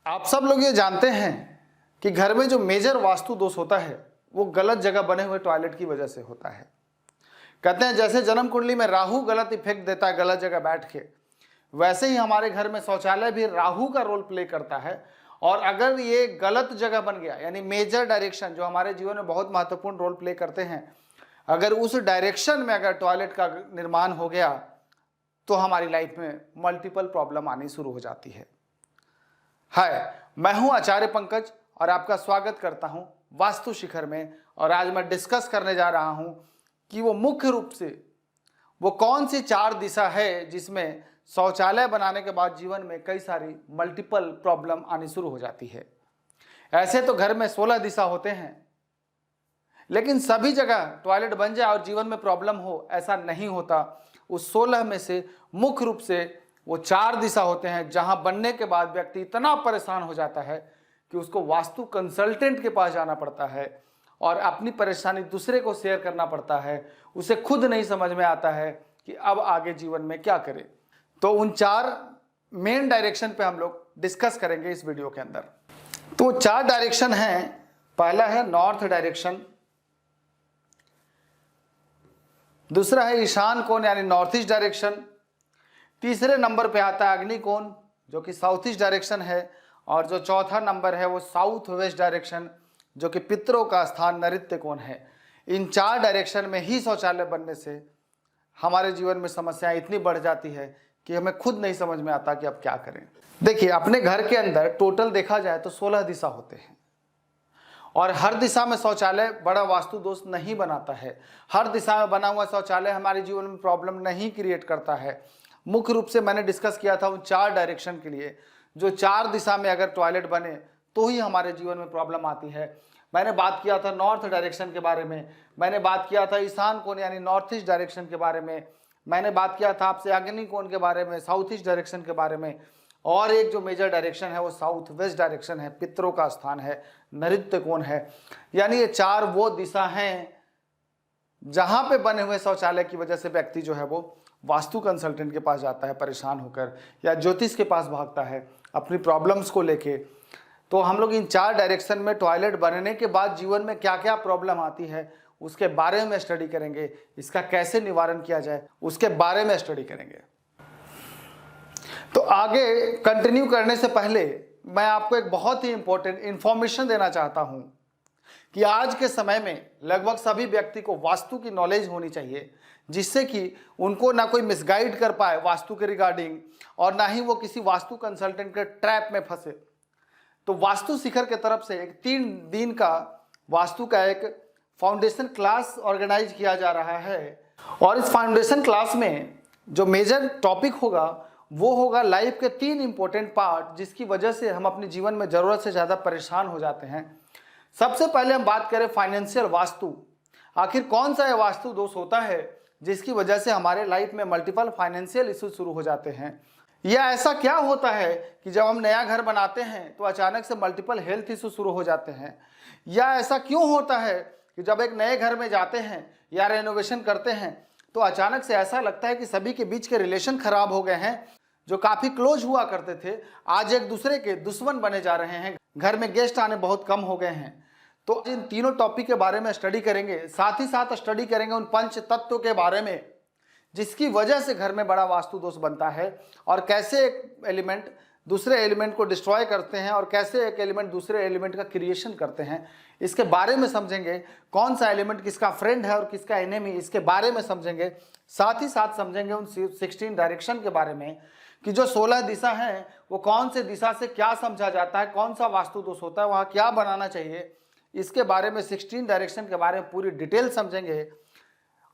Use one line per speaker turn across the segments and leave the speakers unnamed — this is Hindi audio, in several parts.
आप सब लोग ये जानते हैं कि घर में जो मेजर वास्तु दोष होता है वो गलत जगह बने हुए टॉयलेट की वजह से होता है। कहते हैं जैसे जन्म कुंडली में राहु गलत इफेक्ट देता है गलत जगह बैठ के, वैसे ही हमारे घर में शौचालय भी राहु का रोल प्ले करता है। और अगर ये गलत जगह बन गया, यानी मेजर डायरेक्शन जो हमारे जीवन में बहुत महत्वपूर्ण रोल प्ले करते हैं, अगर उस डायरेक्शन में अगर टॉयलेट का निर्माण हो गया तो हमारी लाइफ में मल्टीपल प्रॉब्लम आनी शुरू हो जाती है। हाय, मैं हूं आचार्य पंकज और आपका स्वागत करता हूं वास्तु शिखर में। और आज मैं डिस्कस करने जा रहा हूं कि वो मुख्य रूप से वो कौन सी 4 दिशा है जिसमें शौचालय बनाने के बाद जीवन में कई सारी मल्टीपल प्रॉब्लम आनी शुरू हो जाती है। ऐसे तो घर में 16 दिशा होते हैं, लेकिन सभी जगह टॉयलेट बन जाए और जीवन में प्रॉब्लम हो, ऐसा नहीं होता। उस 16 में से मुख्य रूप से वो 4 दिशा होते हैं जहां बनने के बाद व्यक्ति इतना परेशान हो जाता है कि उसको वास्तु कंसल्टेंट के पास जाना पड़ता है और अपनी परेशानी दूसरे को शेयर करना पड़ता है। उसे खुद नहीं समझ में आता है कि अब आगे जीवन में क्या करें। तो उन 4 मेन डायरेक्शन पे हम लोग डिस्कस करेंगे इस वीडियो के अंदर। तो 4 डायरेक्शन हैं। पहला है नॉर्थ डायरेक्शन, दूसरा है ईशान कोण यानी नॉर्थ ईस्ट डायरेक्शन, तीसरे नंबर पे आता है अग्नि कोण जो कि साउथ ईस्ट डायरेक्शन है, और जो चौथा नंबर है वो साउथ वेस्ट डायरेक्शन जो कि पितरों का स्थान नैऋत्य कोण है। इन 4 डायरेक्शन में ही शौचालय बनने से हमारे जीवन में समस्याएं इतनी बढ़ जाती है कि हमें खुद नहीं समझ में आता कि अब क्या करें। देखिए, अपने घर के अंदर टोटल देखा जाए तो 16 दिशा होते हैं और हर दिशा में शौचालय बड़ा वास्तु दोष नहीं बनाता है। हर दिशा में बना हुआ शौचालय हमारे जीवन में प्रॉब्लम नहीं क्रिएट करता है। मुख्य रूप से मैंने डिस्कस किया था उन 4 डायरेक्शन के लिए, जो 4 दिशा में अगर टॉयलेट बने तो ही हमारे जीवन में प्रॉब्लम आती है। मैंने बात किया था नॉर्थ डायरेक्शन के बारे में, मैंने बात किया था ईशान कोण यानी नॉर्थ ईस्ट डायरेक्शन के बारे में, मैंने बात किया था आपसे अग्नि कोण के बारे में, साउथ ईस्ट डायरेक्शन के बारे में, और एक जो मेजर डायरेक्शन है वो साउथ वेस्ट डायरेक्शन है, पितरों का स्थान है, नैऋत्य कोण है। यानी ये 4 वो दिशा हैं जहां पे बने हुए शौचालय की वजह से व्यक्ति जो है वो वास्तु कंसल्टेंट के पास जाता है परेशान होकर, या ज्योतिष के पास भागता है अपनी प्रॉब्लम्स को लेके। तो हम लोग इन 4 डायरेक्शन में टॉयलेट बनने के बाद जीवन में क्या क्या प्रॉब्लम आती है उसके बारे में स्टडी करेंगे, इसका कैसे निवारण किया जाए उसके बारे में स्टडी करेंगे। तो आगे कंटिन्यू करने से पहले मैं आपको एक बहुत ही इंपॉर्टेंट इंफॉर्मेशन देना चाहता हूं कि आज के समय में लगभग सभी व्यक्ति को वास्तु की नॉलेज होनी चाहिए, जिससे कि उनको ना कोई मिसगाइड कर पाए वास्तु के रिगार्डिंग और ना ही वो किसी वास्तु कंसल्टेंट के ट्रैप में फंसे। तो वास्तु शिखर के तरफ से एक 3 दिन का वास्तु का एक फाउंडेशन क्लास ऑर्गेनाइज किया जा रहा है, और इस फाउंडेशन क्लास में जो मेजर टॉपिक होगा वो होगा लाइफ के 3 इंपॉर्टेंट पार्ट जिसकी वजह से हम अपने जीवन में ज़रूरत से ज़्यादा परेशान हो जाते हैं। सबसे पहले हम बात करें फाइनेंशियल वास्तु। आखिर कौन सा यह वास्तु दोष होता है जिसकी वजह से हमारे लाइफ में मल्टीपल फाइनेंशियल इशू शुरू हो जाते हैं, या ऐसा क्या होता है कि जब हम नया घर बनाते हैं तो अचानक से मल्टीपल हेल्थ इशू शुरू हो जाते हैं, या ऐसा क्यों होता है कि जब एक नए घर में जाते हैं या रेनोवेशन करते हैं तो अचानक से ऐसा लगता है कि सभी के बीच के रिलेशन खराब हो गए हैं, जो काफ़ी क्लोज हुआ करते थे आज एक दूसरे के दुश्मन बने जा रहे हैं, घर में गेस्ट आने बहुत कम हो गए हैं। तो इन तीनों टॉपिक के बारे में स्टडी करेंगे, साथ ही साथ स्टडी करेंगे उन 5 तत्वों के बारे में जिसकी वजह से घर में बड़ा वास्तु दोष बनता है, और कैसे एक एलिमेंट दूसरे एलिमेंट को डिस्ट्रॉय करते हैं और कैसे एक एलिमेंट दूसरे एलिमेंट का क्रिएशन करते हैं, इसके बारे में समझेंगे। कौन सा एलिमेंट किसका फ्रेंड है और किसका एनिमी, इसके बारे में समझेंगे। साथ ही साथ समझेंगे उन 16 डायरेक्शन के बारे में कि जो 16 दिशा हैं वो कौन से दिशा से क्या समझा जाता है, कौन सा वास्तु दोष होता है, वहाँ क्या बनाना चाहिए, इसके बारे में 16 डायरेक्शन के बारे में पूरी डिटेल समझेंगे।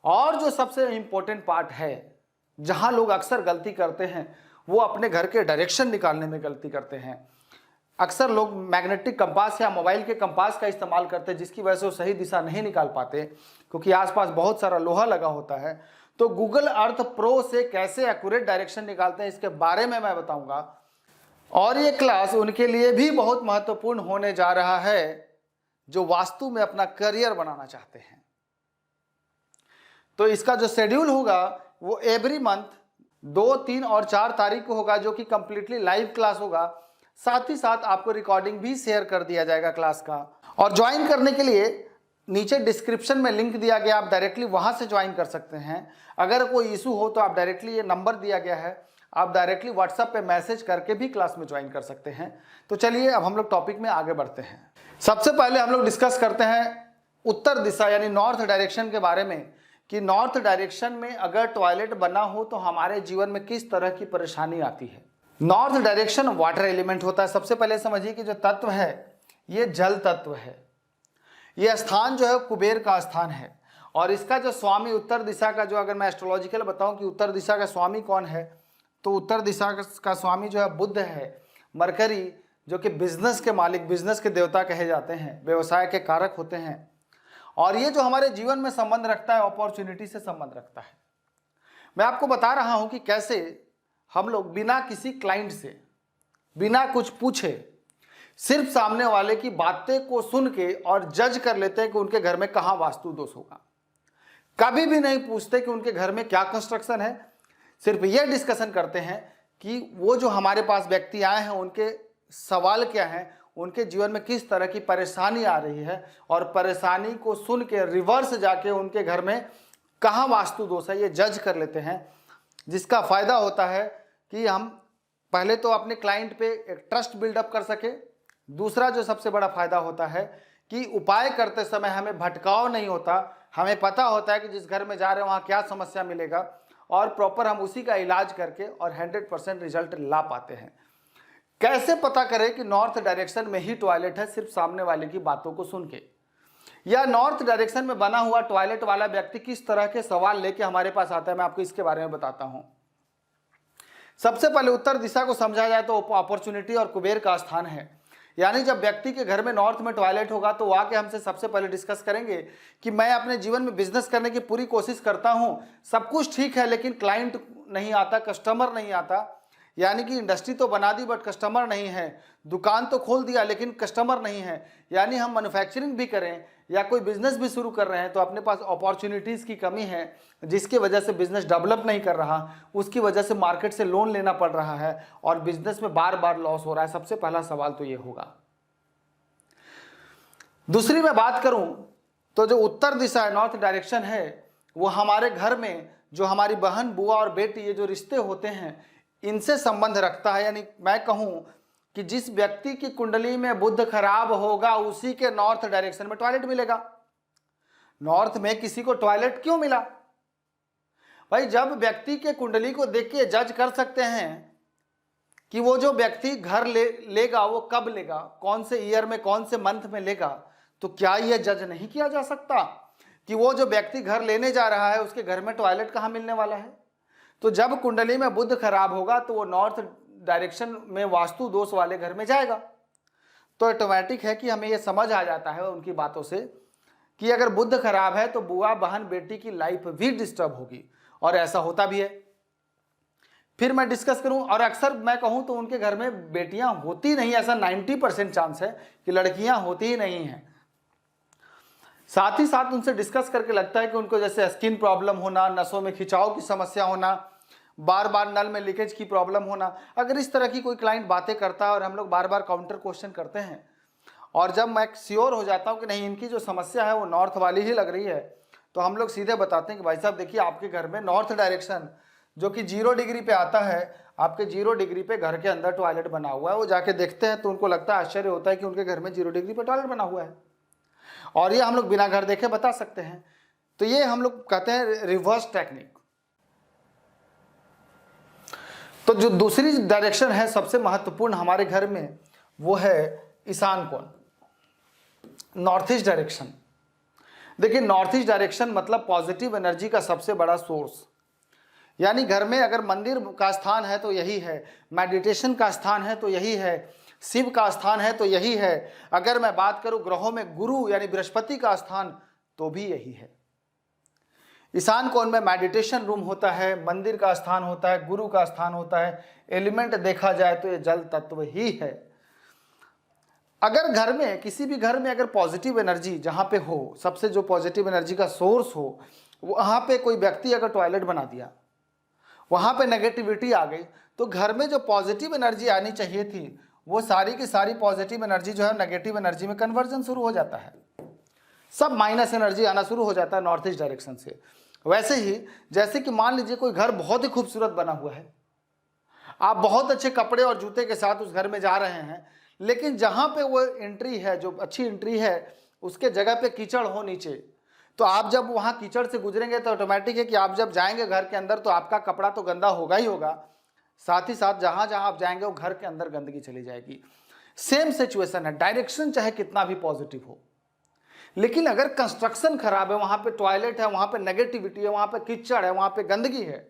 और जो सबसे इंपॉर्टेंट पार्ट है जहां लोग अक्सर गलती करते हैं वो अपने घर के डायरेक्शन निकालने में गलती करते हैं। अक्सर लोग मैग्नेटिक कंपास या मोबाइल के कंपास का इस्तेमाल करते हैं जिसकी वजह से वो सही दिशा नहीं निकाल पाते क्योंकि आसपास बहुत सारा लोहा लगा होता है। तो गूगल अर्थ प्रो से कैसे एक्यूरेट डायरेक्शन निकालते हैं इसके बारे में मैं बताऊंगा, और ये क्लास उनके लिए भी बहुत महत्वपूर्ण होने जा रहा है जो वास्तु में अपना करियर बनाना चाहते हैं। तो इसका जो शेड्यूल होगा वो एवरी मंथ 2, 3 और 4 तारीख को होगा, जो कि कंप्लीटली लाइव क्लास होगा। साथ ही साथ आपको रिकॉर्डिंग भी शेयर कर दिया जाएगा क्लास का। और ज्वाइन करने के लिए नीचे डिस्क्रिप्शन में लिंक दिया गया, आप डायरेक्टली वहां से ज्वाइन कर सकते हैं। अगर कोई इशू हो तो आप डायरेक्टली, ये नंबर दिया गया है, आप डायरेक्टली व्हाट्सएप पे मैसेज करके भी क्लास में ज्वाइन कर सकते हैं। तो चलिए अब हम लोग टॉपिक में आगे बढ़ते हैं। सबसे पहले हम लोग डिस्कस करते हैं उत्तर दिशा यानी नॉर्थ डायरेक्शन के बारे में, कि नॉर्थ डायरेक्शन में अगर टॉयलेट बना हो तो हमारे जीवन में किस तरह की परेशानी आती है। नॉर्थ डायरेक्शन वाटर एलिमेंट होता है। सबसे पहले समझिए कि जो तत्व है ये जल तत्व है। ये स्थान जो है कुबेर का स्थान है, और इसका जो स्वामी उत्तर दिशा का, जो अगर मैं एस्ट्रोलॉजिकल बताऊं कि उत्तर दिशा का स्वामी कौन है, तो उत्तर दिशा का स्वामी जो है बुध है, मरकरी, जो कि बिजनेस के मालिक, बिजनेस के देवता कहे जाते हैं, व्यवसाय के कारक होते हैं। और ये जो हमारे जीवन में संबंध रखता है, अपॉर्चुनिटी से संबंध रखता है। मैं आपको बता रहा हूं कि कैसे हम लोग बिना किसी क्लाइंट से, बिना कुछ पूछे, सिर्फ सामने वाले की बातें को सुन के और जज कर लेते हैं कि उनके घर में कहां वास्तु दोष होगा। कभी भी नहीं पूछते कि उनके घर में क्या कंस्ट्रक्शन है, सिर्फ यह डिस्कशन करते हैं कि वो जो हमारे पास व्यक्ति आए हैं उनके सवाल क्या हैं, उनके जीवन में किस तरह की परेशानी आ रही है, और परेशानी को सुन के रिवर्स जाके उनके घर में कहाँ वास्तु दोष है ये जज कर लेते हैं। जिसका फायदा होता है कि हम पहले तो अपने क्लाइंट पे एक ट्रस्ट बिल्डअप कर सके। दूसरा जो सबसे बड़ा फायदा होता है कि उपाय करते समय हमें भटकाव नहीं होता, हमें पता होता है कि जिस घर में जा रहे हैं वहाँ क्या समस्या मिलेगा, और प्रॉपर हम उसी का इलाज करके और 100% रिजल्ट ला पाते हैं। कैसे पता करें कि नॉर्थ डायरेक्शन में ही टॉयलेट है? सिर्फ सामने वाले की बातों को सुन के, या नॉर्थ डायरेक्शन में बना हुआ टॉयलेट वाला व्यक्ति किस तरह के सवाल लेके हमारे पास आता है, मैं आपको इसके बारे में बताता हूं। सबसे पहले उत्तर दिशा को समझा जाए तो अपॉर्चुनिटी और कुबेर का स्थान है। यानी जब व्यक्ति के घर में नॉर्थ में टॉयलेट होगा तो आके हमसे सबसे पहले डिस्कस करेंगे कि मैं अपने जीवन में बिजनेस करने की पूरी कोशिश करता हूं, सब कुछ ठीक है, लेकिन क्लाइंट नहीं आता, कस्टमर नहीं आता। यानी कि इंडस्ट्री तो बना दी बट कस्टमर नहीं है, दुकान तो खोल दिया लेकिन कस्टमर नहीं है। यानी हम मैन्युफैक्चरिंग भी करें या कोई बिजनेस भी शुरू कर रहे हैं तो अपने पास अपॉर्चुनिटीज़ की कमी है, जिसकी वजह से बिजनेस डेवलप नहीं कर रहा, उसकी वजह से मार्केट से लोन लेना पड़ रहा है और बिजनेस में बार बार लॉस हो रहा है। सबसे पहला सवाल तो ये होगा। दूसरी मैं बात करूं तो जो उत्तर दिशा है, नॉर्थ डायरेक्शन है, वो हमारे घर में जो हमारी बहन, बुआ और बेटी, ये जो रिश्ते होते हैं इनसे संबंध रखता है। यानी मैं कहूं कि जिस व्यक्ति की कुंडली में बुध खराब होगा उसी के नॉर्थ डायरेक्शन में टॉयलेट मिलेगा। नॉर्थ में किसी को टॉयलेट क्यों मिला भाई? जब व्यक्ति के कुंडली को देख के जज कर सकते हैं कि वो जो व्यक्ति घर लेगा वो कब लेगा, कौन से ईयर में, कौन से मंथ में लेगा, तो क्या यह जज नहीं किया जा सकता कि वो जो व्यक्ति घर लेने जा रहा है उसके घर में टॉयलेट कहाँ मिलने वाला है? तो जब कुंडली में बुध खराब होगा तो वो नॉर्थ डायरेक्शन में वास्तु दोष वाले घर में जाएगा। तो ऑटोमेटिक है कि हमें ये समझ आ जाता है उनकी बातों से कि अगर बुध खराब है तो बुआ, बहन, बेटी की लाइफ भी डिस्टर्ब होगी, और ऐसा होता भी है। फिर मैं डिस्कस करूं, और अक्सर मैं कहूं तो उनके घर में बेटियां होती नहीं, ऐसा 90% चांस है कि लड़कियां होती ही नहीं हैं। साथ ही साथ उनसे डिस्कस करके लगता है कि उनको जैसे स्किन प्रॉब्लम होना, नसों में खिंचाव की समस्या होना, बार बार नल में लीकेज की प्रॉब्लम होना, अगर इस तरह की कोई क्लाइंट बातें करता है और हम लोग बार बार काउंटर क्वेश्चन करते हैं, और जब मैं श्योर हो जाता हूं कि नहीं इनकी जो समस्या है वो नॉर्थ वाली ही लग रही है, तो हम लोग सीधे बताते हैं कि भाई साहब देखिए आपके घर में नॉर्थ डायरेक्शन जो कि 0 डिग्री पे आता है, आपके 0 डिग्री पे घर के अंदर टॉयलेट बना हुआ है। वो जाके देखते हैं तो उनको लगता है, आश्चर्य होता है कि उनके घर में 0 डिग्री पे टॉयलेट बना हुआ है, और ये हम लोग बिना घर देखे बता सकते हैं। तो ये हम लोग कहते हैं रिवर्स टेक्निक। तो जो दूसरी डायरेक्शन है सबसे महत्वपूर्ण हमारे घर में, वो है ईशान कोण, नॉर्थ ईस्ट डायरेक्शन। देखिए नॉर्थ ईस्ट डायरेक्शन मतलब पॉजिटिव एनर्जी का सबसे बड़ा सोर्स। यानी घर में अगर मंदिर का स्थान है तो यही है, मेडिटेशन का स्थान है तो यही है, शिव का स्थान है तो यही है, अगर मैं बात करूं ग्रहों में गुरु यानी बृहस्पति का स्थान तो भी यही है। ईशान कोण में मेडिटेशन रूम होता है, मंदिर का स्थान होता है, गुरु का स्थान होता है। एलिमेंट देखा जाए तो ये जल तत्व ही है। अगर घर में, किसी भी घर में अगर पॉजिटिव एनर्जी जहां पे हो, सबसे जो पॉजिटिव एनर्जी का सोर्स हो, वहां पे कोई व्यक्ति अगर टॉयलेट बना दिया, वहां पे नेगेटिविटी आ गई, तो घर में जो पॉजिटिव एनर्जी आनी चाहिए थी वो सारी की सारी पॉजिटिव एनर्जी जो है नेगेटिव एनर्जी में कन्वर्जन शुरू हो जाता है, सब माइनस एनर्जी आना शुरू हो जाता है नॉर्थ ईस्ट डायरेक्शन से। वैसे ही जैसे कि मान लीजिए कोई घर बहुत ही खूबसूरत बना हुआ है, आप बहुत अच्छे कपड़े और जूते के साथ उस घर में जा रहे हैं, लेकिन जहां पे वो एंट्री है, जो अच्छी एंट्री है, उसके जगह पे कीचड़ हो नीचे, तो आप जब वहां कीचड़ से गुजरेंगे तो ऑटोमेटिक है कि आप जब जाएंगे घर के अंदर तो आपका कपड़ा तो गंदा होगा ही होगा, साथ ही साथ जहां जहां आप जाएंगे वो घर के अंदर गंदगी चली जाएगी। सेम सिचुएशन है, डायरेक्शन चाहे कितना भी पॉजिटिव हो, लेकिन अगर कंस्ट्रक्शन खराब है, वहां पे टॉयलेट है, वहां पे नेगेटिविटी है, वहां पे कीचड़ है, वहां पे गंदगी है,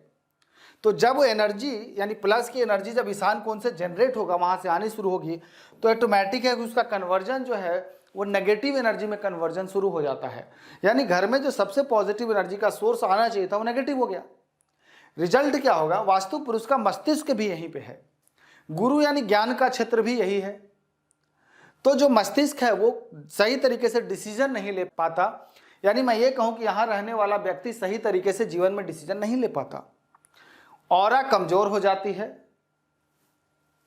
तो जब वो एनर्जी यानी प्लस की एनर्जी जब ईशान कोण से जनरेट होगा, वहां से आनी शुरू होगी, तो ऑटोमेटिक है कि उसका कन्वर्जन जो है वो नेगेटिव एनर्जी में कन्वर्जन शुरू हो जाता है। यानी घर में जो सबसे पॉजिटिव एनर्जी का सोर्स आना चाहिए था वो नेगेटिव हो गया। रिजल्ट क्या होगा? वास्तु पुरुष का मस्तिष्क भी यहीं पे है, गुरु यानी ज्ञान का क्षेत्र भी यही है। तो जो मस्तिष्क है वो सही तरीके से डिसीजन नहीं ले पाता, यानी मैं ये कहूं कि यहां रहने वाला व्यक्ति सही तरीके से जीवन में डिसीजन नहीं ले पाता, ऑरा कमजोर हो जाती है,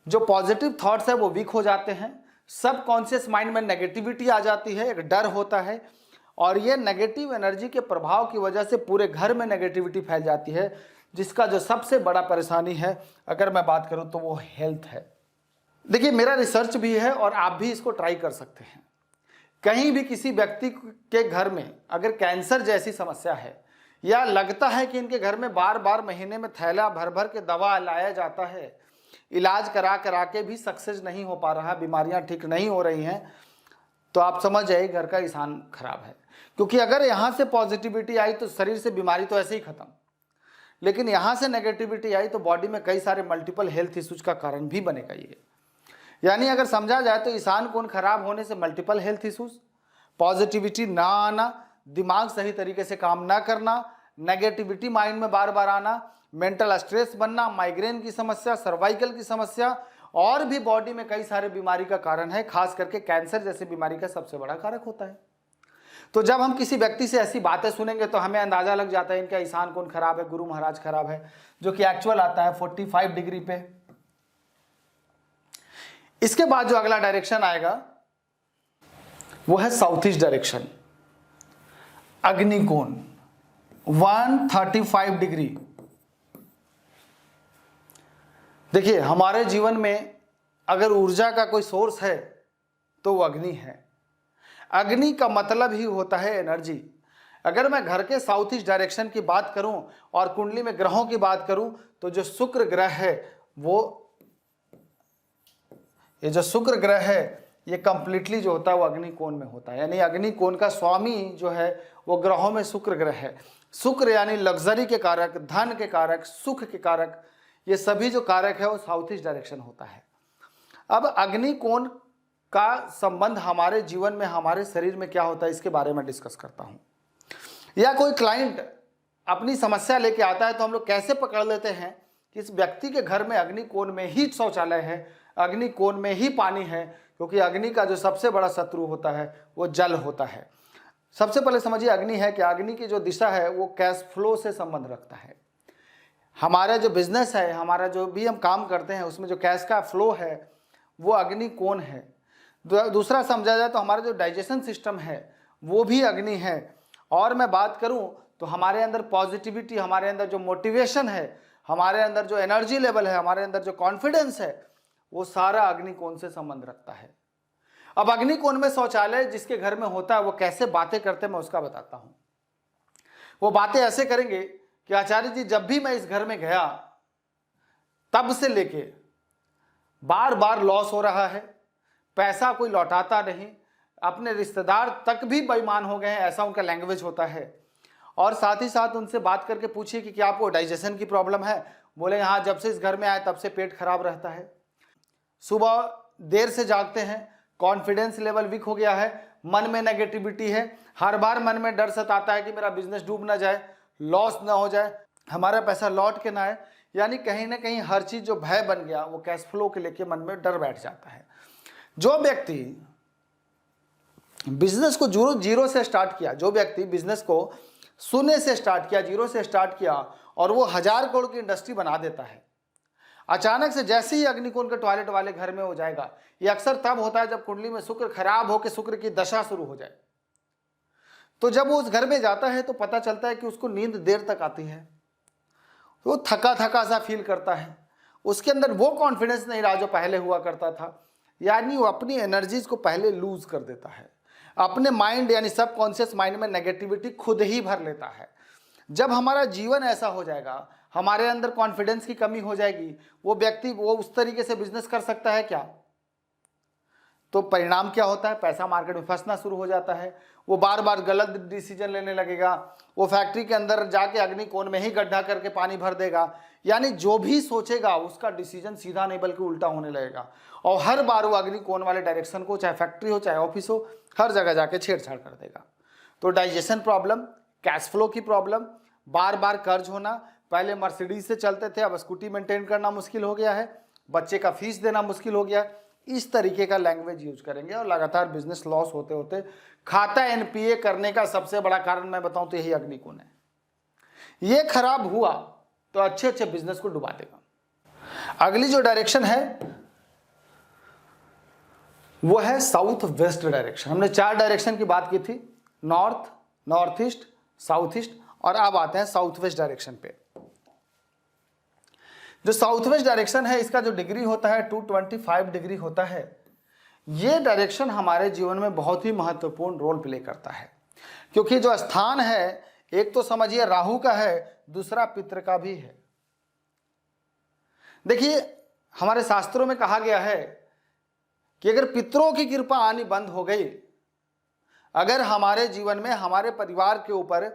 जो पॉजिटिव थॉट्स है वो वीक हो जाते हैं, सब कॉन्शियस माइंड में नेगेटिविटी आ जाती है, एक डर होता है, और ये नेगेटिव एनर्जी के प्रभाव की वजह से पूरे घर में नेगेटिविटी फैल जाती है, जिसका जो सबसे बड़ा परेशानी है अगर मैं बात करूं तो वो हेल्थ है। देखिए मेरा रिसर्च भी है और आप भी इसको ट्राई कर सकते हैं। कहीं भी किसी व्यक्ति के घर में अगर कैंसर जैसी समस्या है, या लगता है कि इनके घर में बार बार महीने में थैला भर भर के दवा लाया जाता है, इलाज करा करा के भी सक्सेस नहीं हो पा रहा, बीमारियां ठीक नहीं हो रही हैं, तो आप समझ जाइए घर का ईशान खराब है। क्योंकि अगर यहाँ से पॉजिटिविटी आई तो शरीर से बीमारी तो ऐसे ही खत्म, लेकिन यहाँ से नेगेटिविटी आई तो बॉडी में कई सारे मल्टीपल हेल्थ इश्यूज का कारण भी बनेगा ये। यानी अगर समझा जाए तो ईशान कोण खराब होने से मल्टीपल हेल्थ इश्यूज, पॉजिटिविटी ना आना, दिमाग सही तरीके से काम ना करना, नेगेटिविटी माइंड में बार बार आना, मेंटल स्ट्रेस बनना, माइग्रेन की समस्या, सर्वाइकल की समस्या, और भी बॉडी में कई सारे बीमारी का कारण है, खास करके कैंसर जैसी बीमारी का सबसे बड़ा कारक होता है। तो जब हम किसी व्यक्ति से ऐसी बातें सुनेंगे तो हमें अंदाजा लग जाता है इनका ईशान कोण खराब है, गुरु महाराज खराब है, जो कि एक्चुअल आता है 45 डिग्री पे। इसके बाद जो अगला डायरेक्शन आएगा वो है साउथ ईस्ट डायरेक्शन, अग्निकोण 135 डिग्री। देखिए हमारे जीवन में अगर ऊर्जा का कोई सोर्स है तो वो अग्नि है। अग्नि का मतलब ही होता है एनर्जी। अगर मैं घर के साउथ ईस्ट डायरेक्शन की बात करूं और कुंडली में ग्रहों की बात करूं तो जो शुक्र ग्रह है ये जो शुक्र ग्रह है ये कंप्लीटली जो होता है वो अग्नि कोण में होता है। यानी अग्नि कोण का स्वामी जो है वो ग्रहों में शुक्र ग्रह है। शुक्र यानी लग्जरी के कारक, धन के कारक, सुख के कारक, ये सभी जो कारक है वो साउथ ईस्ट डायरेक्शन होता है। अब अग्नि कोण का संबंध हमारे जीवन में, हमारे शरीर में क्या होता है इसके बारे में डिस्कस करता हूं। या कोई क्लाइंट अपनी समस्या लेके आता है तो हम लोग कैसे पकड़ लेते हैं कि इस व्यक्ति के घर में अग्नि कोण में ही शौचालय है, अग्नि कोण में ही पानी है, क्योंकि अग्नि का जो सबसे बड़ा शत्रु होता है वो जल होता है। सबसे पहले समझिए अग्नि है कि अग्नि की जो दिशा है वो कैश फ्लो से संबंध रखता है। हमारा जो बिजनेस है, हमारा जो भी हम काम करते हैं उसमें जो कैश का फ्लो है वो अग्नि कोण है। दूसरा समझा जाए तो हमारा जो डाइजेशन सिस्टम है वो भी अग्नि है। और मैं बात करूं तो हमारे अंदर पॉजिटिविटी, हमारे अंदर जो मोटिवेशन है, हमारे अंदर जो एनर्जी लेवल है, हमारे अंदर जो कॉन्फिडेंस है, वो सारा अग्नि कोण से संबंध रखता है। अब अग्नि कोण में शौचालय जिसके घर में होता है वो कैसे बातें करते हैं मैं उसका बताता हूं। वो बातें ऐसे करेंगे कि आचार्य जी जब भी मैं इस घर में गया तब से लेके बार बार लॉस हो रहा है, पैसा कोई लौटाता नहीं, अपने रिश्तेदार तक भी बेईमान हो गए हैं, ऐसा उनका लैंग्वेज होता है। और साथ ही साथ उनसे बात करके पूछिए कि क्या आपको डाइजेशन की प्रॉब्लम है, बोले हाँ जब से इस घर में आए तब से पेट खराब रहता है, सुबह देर से जागते हैं, कॉन्फिडेंस लेवल वीक हो गया है, मन में नेगेटिविटी है, हर बार मन में डर सताता है कि मेरा बिजनेस डूब ना जाए, लॉस ना हो जाए, हमारा पैसा लौट के ना आए। यानी कहीं ना कहीं हर चीज जो भय बन गया वो कैश फ्लो के लेके मन में डर बैठ जाता है। जो व्यक्ति बिजनेस को जीरो से स्टार्ट किया, जो व्यक्ति बिजनेस को शून्य से स्टार्ट किया, जीरो से स्टार्ट किया और वो 1000 करोड़ की इंडस्ट्री बना देता है, अचानक से जैसे ही अग्निकोण के टॉयलेट वाले घर में हो जाएगा, ये अक्सर तब होता है जब कुंडली में शुक्र खराब होकर शुक्र की दशा शुरू हो जाए। तो जब वो उस घर में जाता है तो पता चलता है कि उसको नींद देर तक आती है, वो थका थका सा फील करता है, उसके अंदर वो कॉन्फिडेंस नहीं रहा जो पहले हुआ करता था, यानी वो अपनी एनर्जीज को पहले लूज कर देता है, अपने माइंड यानी सबकॉन्शियस माइंड में नेगेटिविटी खुद ही भर लेता है। जब हमारा जीवन ऐसा हो जाएगा, हमारे अंदर कॉन्फिडेंस की कमी हो जाएगी, वो व्यक्ति वो उस तरीके से बिजनेस कर सकता है क्या? तो परिणाम क्या होता है? पैसा मार्केट में फंसना शुरू हो जाता है, वो बार बार गलत डिसीजन लेने लगेगा, वो फैक्ट्री के अंदर जाके अग्निकोण में ही गड्ढा करके पानी भर देगा, यानी जो भी सोचेगा उसका डिसीजन सीधा नहीं बल्कि उल्टा होने लगेगा, और हर बार वो अग्निकोण वाले डायरेक्शन को, चाहे फैक्ट्री हो चाहे ऑफिस हो, हर जगह जाके छेड़छाड़ कर देगा। तो डाइजेशन प्रॉब्लम, कैश फ्लो की प्रॉब्लम, बार बार कर्ज होना, पहले मर्सिडीज से चलते थे अब स्कूटी मेंटेन करना मुश्किल हो गया है, बच्चे का फीस देना मुश्किल हो गया है, इस तरीके का लैंग्वेज यूज करेंगे और लगातार बिजनेस लॉस होते होते खाता एनपीए करने का सबसे बड़ा कारण मैं बताऊं तो यही अग्निकोण है। ये खराब हुआ तो अच्छे अच्छे बिजनेस को डुबा देगा। अगली जो डायरेक्शन है वो है साउथ वेस्ट डायरेक्शन। हमने 4 डायरेक्शन की बात की थी, north, north east, south east, और अब आते हैं साउथ वेस्ट डायरेक्शन पे। जो साउथ वेस्ट डायरेक्शन है इसका जो डिग्री होता है 225 डिग्री होता है। ये डायरेक्शन हमारे जीवन में बहुत ही महत्वपूर्ण रोल प्ले करता है, क्योंकि जो स्थान है एक तो समझिए राहु का है, दूसरा पितृ का भी है। देखिए हमारे शास्त्रों में कहा गया है कि अगर पितरों की कृपा आनी बंद हो गई, अगर हमारे जीवन में हमारे परिवार के ऊपर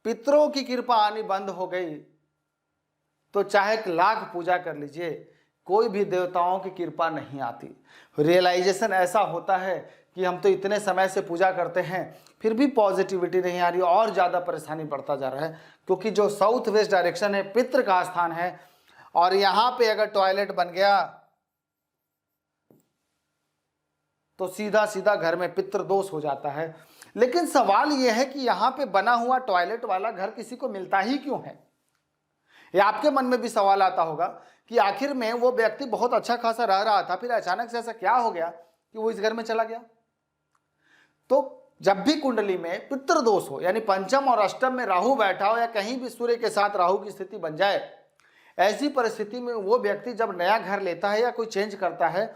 पितरों की कृपा आनी बंद हो गई तो चाहे 1 लाख पूजा कर लीजिए, कोई भी देवताओं की कृपा नहीं आती। रियलाइजेशन ऐसा होता है कि हम तो इतने समय से पूजा करते हैं फिर भी पॉजिटिविटी नहीं आ रही, और ज़्यादा परेशानी बढ़ता जा रहा है, क्योंकि जो साउथ वेस्ट डायरेक्शन है पितृ का स्थान है, और यहाँ पे अगर टॉयलेट बन गया तो सीधा सीधा घर में पितृ दोष हो जाता है। लेकिन सवाल यह है कि यहाँ पे बना हुआ टॉयलेट वाला घर किसी को मिलता ही क्यों है? ये आपके मन में भी सवाल आता होगा कि आखिर में वो व्यक्ति बहुत अच्छा खासा रह रहा था, फिर अचानक से ऐसा क्या हो गया कि वो इस घर में चला गया? तो जब भी कुंडली में पितृ दोष हो, यानी पंचम और अष्टम में राहु बैठा हो या कहीं भी सूर्य के साथ राहु की स्थिति बन जाए, ऐसी परिस्थिति में वो व्यक्ति जब नया घर लेता है या कोई चेंज करता है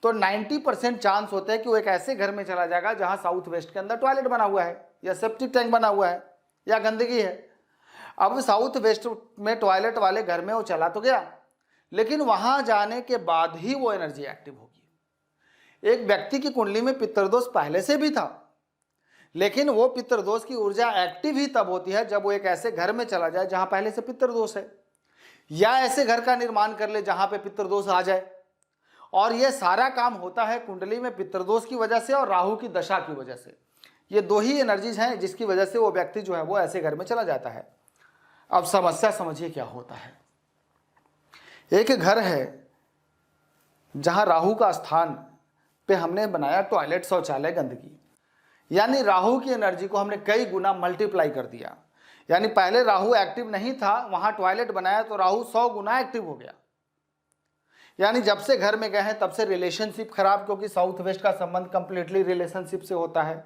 तो 90% चांस होते हैं कि वो एक ऐसे घर में चला जाएगा जहां साउथ वेस्ट के अंदर टॉयलेट बना हुआ है या सेप्टिक टैंक बना हुआ है या गंदगी है। अब साउथ वेस्ट में टॉयलेट वाले घर में वो चला तो गया, लेकिन वहां जाने के बाद ही वो एनर्जी एक्टिव होगी। एक व्यक्ति की कुंडली में पितृदोष पहले से भी था, लेकिन वो पितृदोष की ऊर्जा एक्टिव ही तब होती है जब वो एक ऐसे घर में चला जाए जहां पहले से पितृदोष है, या ऐसे घर का निर्माण कर ले जहां पे पितृदोष आ जाए। और ये सारा काम होता है कुंडली में पितृदोष की वजह से और राहु की दशा की वजह से। ये 2 ही एनर्जीज हैं जिसकी वजह से वो व्यक्ति जो है वो ऐसे घर में चला जाता है। अब समस्या समझिए क्या होता है। एक घर है जहां राहु का स्थान पे हमने बनाया टॉयलेट, शौचालय, गंदगी, यानी राहु की एनर्जी को हमने कई गुना मल्टीप्लाई कर दिया। यानी पहले राहु एक्टिव नहीं था, वहां टॉयलेट बनाया तो राहु 100 गुना एक्टिव हो गया। यानी जब से घर में गए हैं तब से रिलेशनशिप खराब, क्योंकि साउथ वेस्ट का संबंध कंप्लीटली रिलेशनशिप से होता है।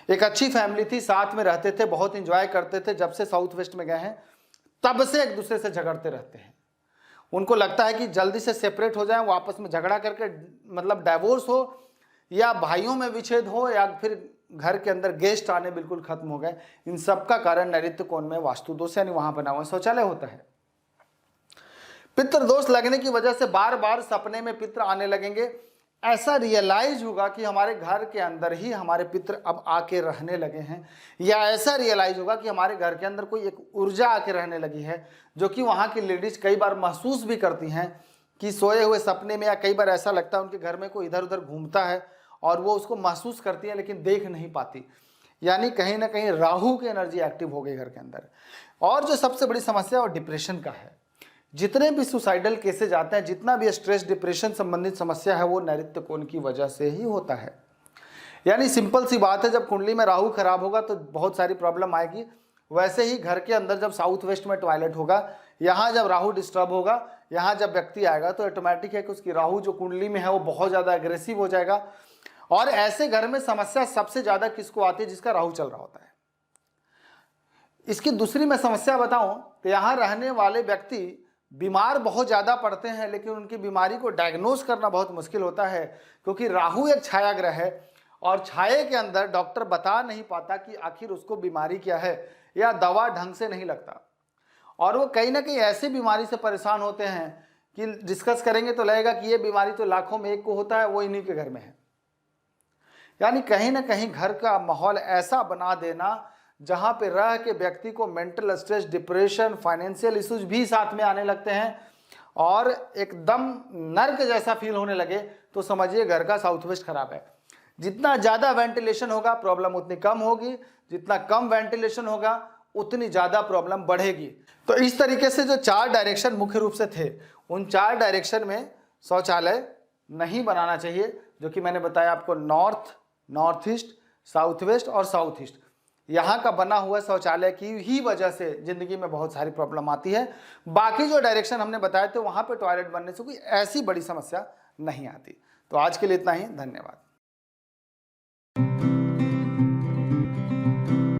एक अच्छी फैमिली थी, साथ में रहते थे, बहुत इंजॉय करते थे, जब से साउथ वेस्ट में गए हैं तब से एक दूसरे से झगड़ते रहते हैं। उनको लगता है कि जल्दी से सेपरेट हो जाएं, वो आपस में झगड़ा करके मतलब डाइवोर्स हो, या भाइयों में विच्छेद हो, या फिर घर के अंदर गेस्ट आने बिल्कुल खत्म हो गए। इन सब का कारण नैऋत्य कोण में वास्तु दोष यानी वहां बना हुआ शौचालय होता है। पितृ दोष लगने की वजह से बार बार सपने में पितृ आने लगेंगे। ऐसा रियलाइज होगा कि हमारे घर के अंदर ही हमारे पितृ अब आके रहने लगे हैं, या ऐसा रियलाइज होगा कि हमारे घर के अंदर कोई एक ऊर्जा आके रहने लगी है, जो कि वहाँ की लेडीज कई बार महसूस भी करती हैं कि सोए हुए सपने में, या कई बार ऐसा लगता है उनके घर में कोई इधर उधर घूमता है और वो उसको महसूस करती हैं लेकिन देख नहीं पाती। यानी कहीं ना कहीं राहु की एनर्जी एक्टिव हो गई घर के अंदर। और जो सबसे बड़ी समस्या वो डिप्रेशन का है। जितने भी सुसाइडल केसेज आते हैं, जितना भी स्ट्रेस डिप्रेशन संबंधित समस्या है, वो नैऋत्य कोण की वजह से ही होता है। यानी सिंपल सी बात है, जब कुंडली में राहु खराब होगा तो बहुत सारी प्रॉब्लम आएगी। वैसे ही घर के अंदर जब साउथ वेस्ट में टॉयलेट होगा यहाँ जब राहु डिस्टर्ब होगा, यहाँ जब व्यक्ति आएगा तो ऑटोमेटिक है कि उसकी राहु जो कुंडली में है वो बहुत ज़्यादा एग्रेसिव हो जाएगा। और ऐसे घर में समस्या सबसे ज़्यादा किसको आती है? जिसका राहु चल रहा होता है। इसकी दूसरी मैं समस्या बताऊं तो यहाँ रहने वाले व्यक्ति बीमार बहुत ज़्यादा पड़ते हैं, लेकिन उनकी बीमारी को डायग्नोज करना बहुत मुश्किल होता है, क्योंकि राहु एक छाया ग्रह है और छाये के अंदर डॉक्टर बता नहीं पाता कि आखिर उसको बीमारी क्या है, या दवा ढंग से नहीं लगता, और वो कहीं ना कहीं ऐसी बीमारी से परेशान होते हैं कि डिस्कस करेंगे तो लगेगा कि ये बीमारी तो लाखों में एक को होता है, वो इन्हीं के घर में है। यानी कहीं ना कहीं घर का माहौल ऐसा बना देना जहाँ पे रह के व्यक्ति को mental stress, depression, financial issues भी साथ में आने लगते हैं और एकदम नर्क जैसा फील होने लगे, तो समझिए घर का साउथ वेस्ट खराब है। जितना ज़्यादा वेंटिलेशन होगा प्रॉब्लम उतनी कम होगी, जितना कम वेंटिलेशन होगा उतनी ज़्यादा प्रॉब्लम बढ़ेगी। तो इस तरीके से जो 4 डायरेक्शन मुख्य रूप से थे, उन 4 डायरेक्शन में शौचालय नहीं बनाना चाहिए, जो कि मैंने बताया आपको north, north east, south west और साउथ ईस्ट। यहाँ का बना हुआ शौचालय की ही वजह से ज़िंदगी में बहुत सारी प्रॉब्लम आती है। बाकी जो डायरेक्शन हमने बताए थे वहाँ पे टॉयलेट बनने से कोई ऐसी बड़ी समस्या नहीं आती। तो आज के लिए इतना ही, धन्यवाद।